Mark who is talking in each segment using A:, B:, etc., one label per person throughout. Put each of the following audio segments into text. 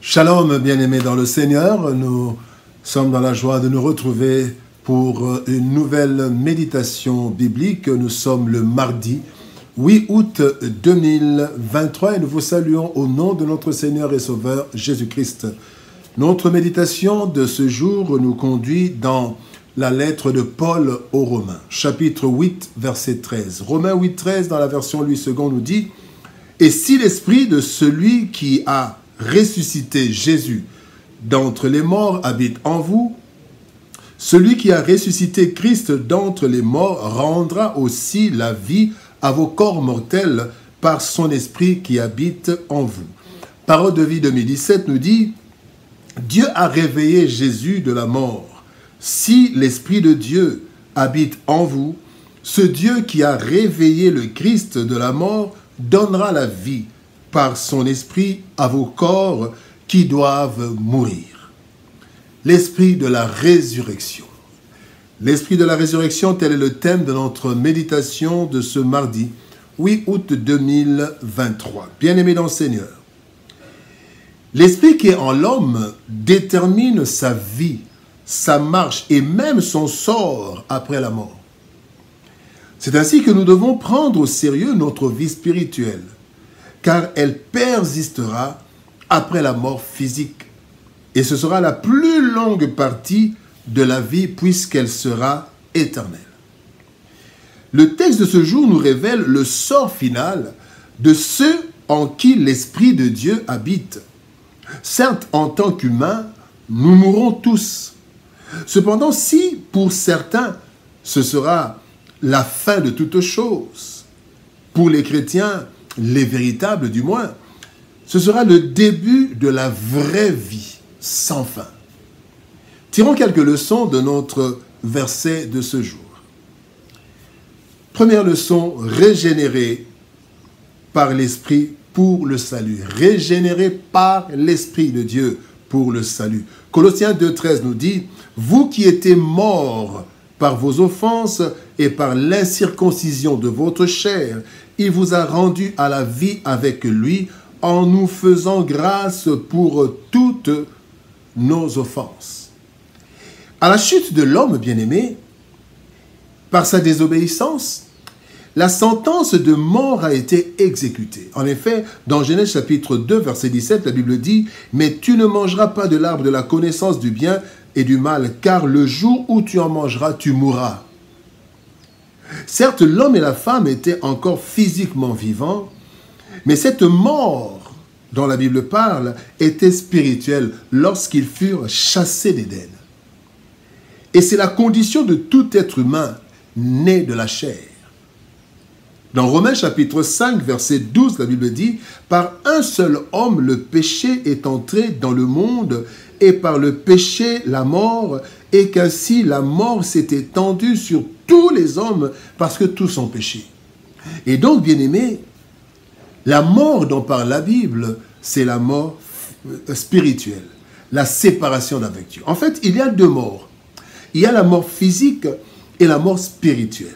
A: Shalom, bien-aimés dans le Seigneur. Nous sommes dans la joie de nous retrouver pour une nouvelle méditation biblique. Nous sommes le mardi 8 août 2023 et nous vous saluons au nom de notre Seigneur et Sauveur Jésus-Christ. Notre méditation de ce jour nous conduit dans la lettre de Paul aux Romains, chapitre 8, verset 13. Romains 8, 13, dans la version Louis II, nous dit « Et si l'esprit de celui qui a ressuscité Jésus d'entre les morts habite en vous, celui qui a ressuscité Christ d'entre les morts rendra aussi la vie à vos corps mortels par son esprit qui habite en vous. » Parole de vie 2017 nous dit « Dieu a réveillé Jésus de la mort. Si l'esprit de Dieu habite en vous, ce Dieu qui a réveillé le Christ de la mort donnera la vie par son esprit à vos corps qui doivent mourir. » L'esprit de la résurrection. L'esprit de la résurrection, tel est le thème de notre méditation de ce mardi 8 août 2023. Bien-aimés dans le Seigneur, l'esprit qui est en l'homme détermine sa vie, sa marche et même son sort après la mort. C'est ainsi que nous devons prendre au sérieux notre vie spirituelle, car elle persistera après la mort physique. Et ce sera la plus longue partie de la vie puisqu'elle sera éternelle. Le texte de ce jour nous révèle le sort final de ceux en qui l'Esprit de Dieu habite. Certes, en tant qu'humains, nous mourrons tous. Cependant, si pour certains, ce sera la fin de toute chose, pour les chrétiens, les véritables du moins, ce sera le début de la vraie vie sans fin. Tirons quelques leçons de notre verset de ce jour. Première leçon, régénéré par l'Esprit pour le salut. Régénéré par l'Esprit de Dieu pour le salut. Colossiens 2,13 nous dit « Vous qui étiez morts par vos offenses et par l'incirconcision de votre chair, il vous a rendus à la vie avec lui en nous faisant grâce pour toutes nos offenses. » À la chute de l'homme bien-aimé, par sa désobéissance, la sentence de mort a été exécutée. En effet, dans Genèse chapitre 2, verset 17, la Bible dit « Mais tu ne mangeras pas de l'arbre de la connaissance du bien et du mal, car le jour où tu en mangeras, tu mourras. » Certes, l'homme et la femme étaient encore physiquement vivants, mais cette mort dont la Bible parle était spirituelle lorsqu'ils furent chassés d'Éden. Et c'est la condition de tout être humain né de la chair. Dans Romains chapitre 5, verset 12, la Bible dit « Par un seul homme, le péché est entré dans le monde, et par le péché, la mort, et qu'ainsi la mort s'est étendue sur tous les hommes, parce que tous ont péché. » Et donc, bien-aimés, la mort dont parle la Bible, c'est la mort spirituelle, la séparation d'avec Dieu. En fait, il y a deux morts. Il y a la mort physique et la mort spirituelle.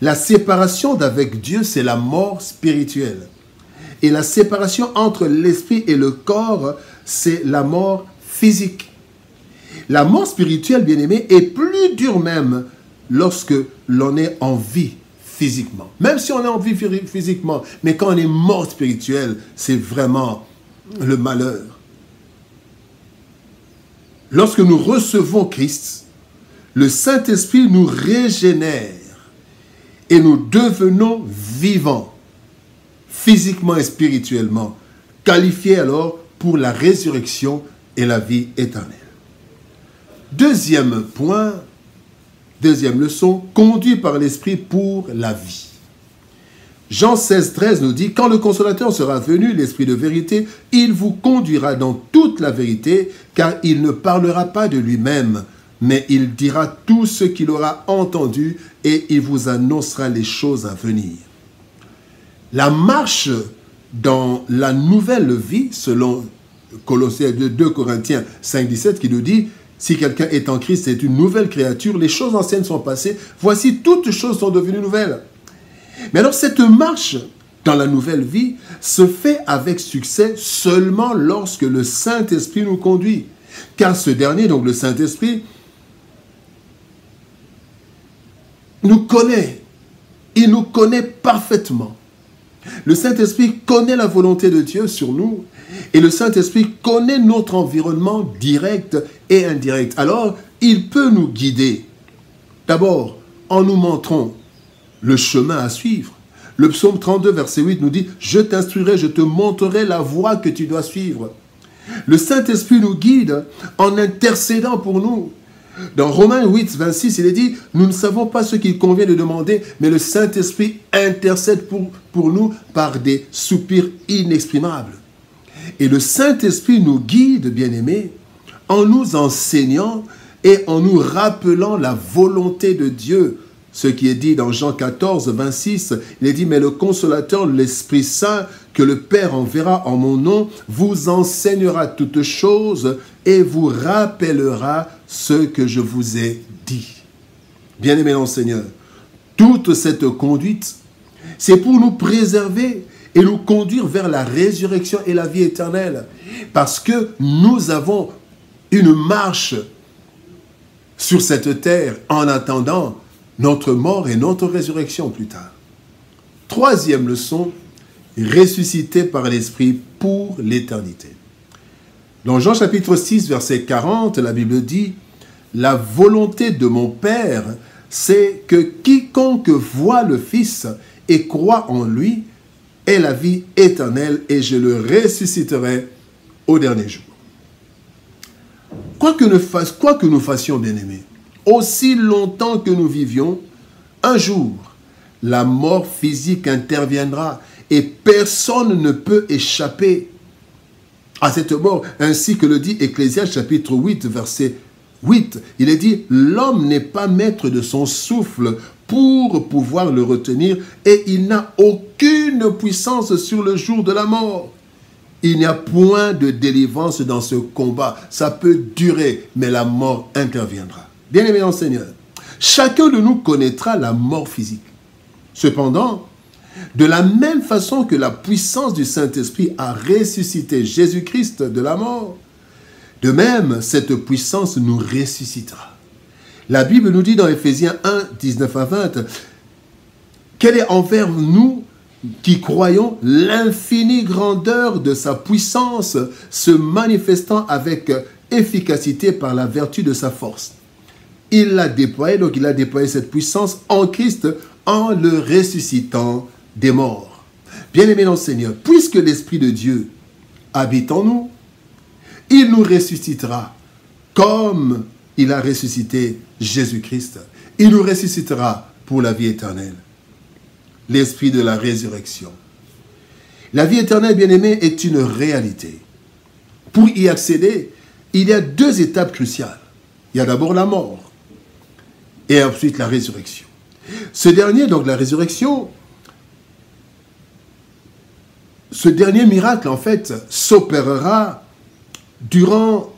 A: La séparation d'avec Dieu, c'est la mort spirituelle. Et la séparation entre l'esprit et le corps, c'est la mort physique. La mort spirituelle, bien-aimé, est plus dure même lorsque l'on est en vie physiquement. Même si on est en vie physiquement, mais quand on est mort spirituel, c'est vraiment le malheur. Lorsque nous recevons Christ, le Saint-Esprit nous régénère et nous devenons vivants, physiquement et spirituellement, qualifiés alors pour la résurrection et la vie éternelle. Deuxième point, deuxième leçon, conduit par l'Esprit pour la vie. Jean 16, 13 nous dit « Quand le Consolateur sera venu, l'Esprit de vérité, il vous conduira dans toute la vérité, car il ne parlera pas de lui-même, mais il dira tout ce qu'il aura entendu et il vous annoncera les choses à venir. » La marche dans la nouvelle vie, selon Colossiens 2 Corinthiens 5, 17, qui nous dit « Si quelqu'un est en Christ, c'est une nouvelle créature, les choses anciennes sont passées, voici toutes choses sont devenues nouvelles. » Mais alors cette marche dans la nouvelle vie se fait avec succès seulement lorsque le Saint-Esprit nous conduit. Car ce dernier, donc le Saint-Esprit, nous connaît. Il nous connaît parfaitement. Le Saint-Esprit connaît la volonté de Dieu sur nous et le Saint-Esprit connaît notre environnement direct et indirect. Alors, il peut nous guider. D'abord, en nous montrant le chemin à suivre. Le psaume 32, verset 8 nous dit « Je t'instruirai, je te montrerai la voie que tu dois suivre ». Le Saint-Esprit nous guide en intercédant pour nous. Dans Romains 8, 26, il est dit « Nous ne savons pas ce qu'il convient de demander, mais le Saint-Esprit intercède pour nous par des soupirs inexprimables. » Et le Saint-Esprit nous guide, bien-aimés, en nous enseignant et en nous rappelant la volonté de Dieu. Ce qui est dit dans Jean 14, 26, il est dit « Mais le consolateur, l'Esprit Saint, que le Père enverra en mon nom, vous enseignera toutes choses et vous rappellera ce que je vous ai dit. » Bien-aimés dans le Seigneur, toute cette conduite, c'est pour nous préserver et nous conduire vers la résurrection et la vie éternelle. Parce que nous avons une marche sur cette terre en attendant notre mort et notre résurrection plus tard. Troisième leçon, ressuscité par l'Esprit pour l'éternité. Dans Jean chapitre 6, verset 40, la Bible dit « La volonté de mon Père, c'est que quiconque voit le Fils et croit en lui ait la vie éternelle et je le ressusciterai au dernier jour. » Quoi que nous fassions, bien-aimés, aussi longtemps que nous vivions, un jour, la mort physique interviendra et personne ne peut échapper à cette mort. Ainsi que le dit Ecclésiaste chapitre 8, verset 8. Il est dit « L'homme n'est pas maître de son souffle pour pouvoir le retenir et il n'a aucune puissance sur le jour de la mort. » Il n'y a point de délivrance dans ce combat. Ça peut durer, mais la mort interviendra. Bien-aimés dans le Seigneur, chacun de nous connaîtra la mort physique. Cependant, de la même façon que la puissance du Saint-Esprit a ressuscité Jésus-Christ de la mort, de même, cette puissance nous ressuscitera. La Bible nous dit dans Éphésiens 1, 19 à 20, quelle est envers nous qui croyons l'infinie grandeur de sa puissance se manifestant avec efficacité par la vertu de sa force. Il l'a déployé, donc il a déployé cette puissance en Christ en le ressuscitant des morts. Bien-aimés dans le Seigneur, puisque l'Esprit de Dieu habite en nous, il nous ressuscitera comme il a ressuscité Jésus-Christ. Il nous ressuscitera pour la vie éternelle. L'esprit de la résurrection. La vie éternelle, bien-aimée, est une réalité. Pour y accéder, il y a deux étapes cruciales. Il y a d'abord la mort et ensuite la résurrection. Ce dernier, donc la résurrection, ce dernier miracle, en fait, s'opérera durant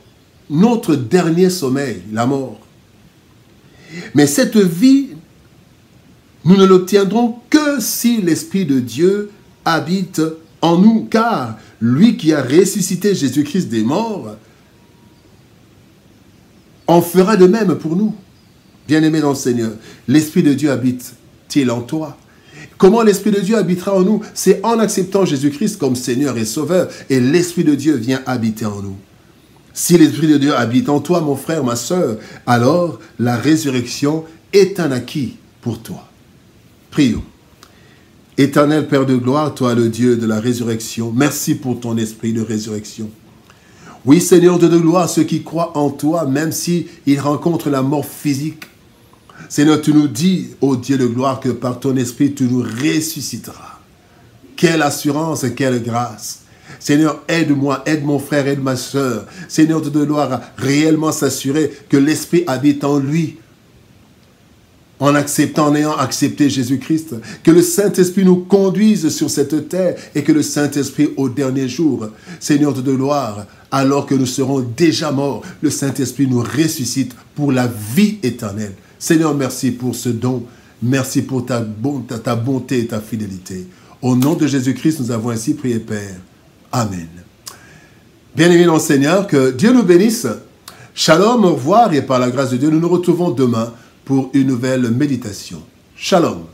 A: notre dernier sommeil, la mort. Mais cette vie, nous ne l'obtiendrons que si l'Esprit de Dieu habite en nous, car lui qui a ressuscité Jésus-Christ des morts en fera de même pour nous. Bien-aimés dans le Seigneur, l'Esprit de Dieu habite-t-il en toi? Comment l'Esprit de Dieu habitera en nous? C'est en acceptant Jésus-Christ comme Seigneur et Sauveur, et l'Esprit de Dieu vient habiter en nous. Si l'Esprit de Dieu habite en toi, mon frère, ma sœur, alors la résurrection est un acquis pour toi. Prions. Éternel Père de gloire, toi le Dieu de la résurrection, merci pour ton esprit de résurrection. Oui, Seigneur de gloire, ceux qui croient en toi, même s'ils rencontrent la mort physique, Seigneur, tu nous dis, ô Dieu de gloire, que par ton esprit, tu nous ressusciteras. Quelle assurance, quelle grâce. Seigneur, aide-moi, aide mon frère, aide ma soeur. Seigneur de gloire, à réellement s'assurer que l'esprit habite en lui, en acceptant, en ayant accepté Jésus-Christ, que le Saint-Esprit nous conduise sur cette terre et que le Saint-Esprit au dernier jour, Seigneur de gloire, alors que nous serons déjà morts, le Saint-Esprit nous ressuscite pour la vie éternelle. Seigneur, merci pour ce don. Merci pour ta bonté et ta fidélité. Au nom de Jésus-Christ, nous avons ainsi prié, Père. Amen. Bien-aimés dans le Seigneur, que Dieu nous bénisse. Shalom, au revoir, et par la grâce de Dieu, nous nous retrouvons demain pour une nouvelle méditation. Shalom.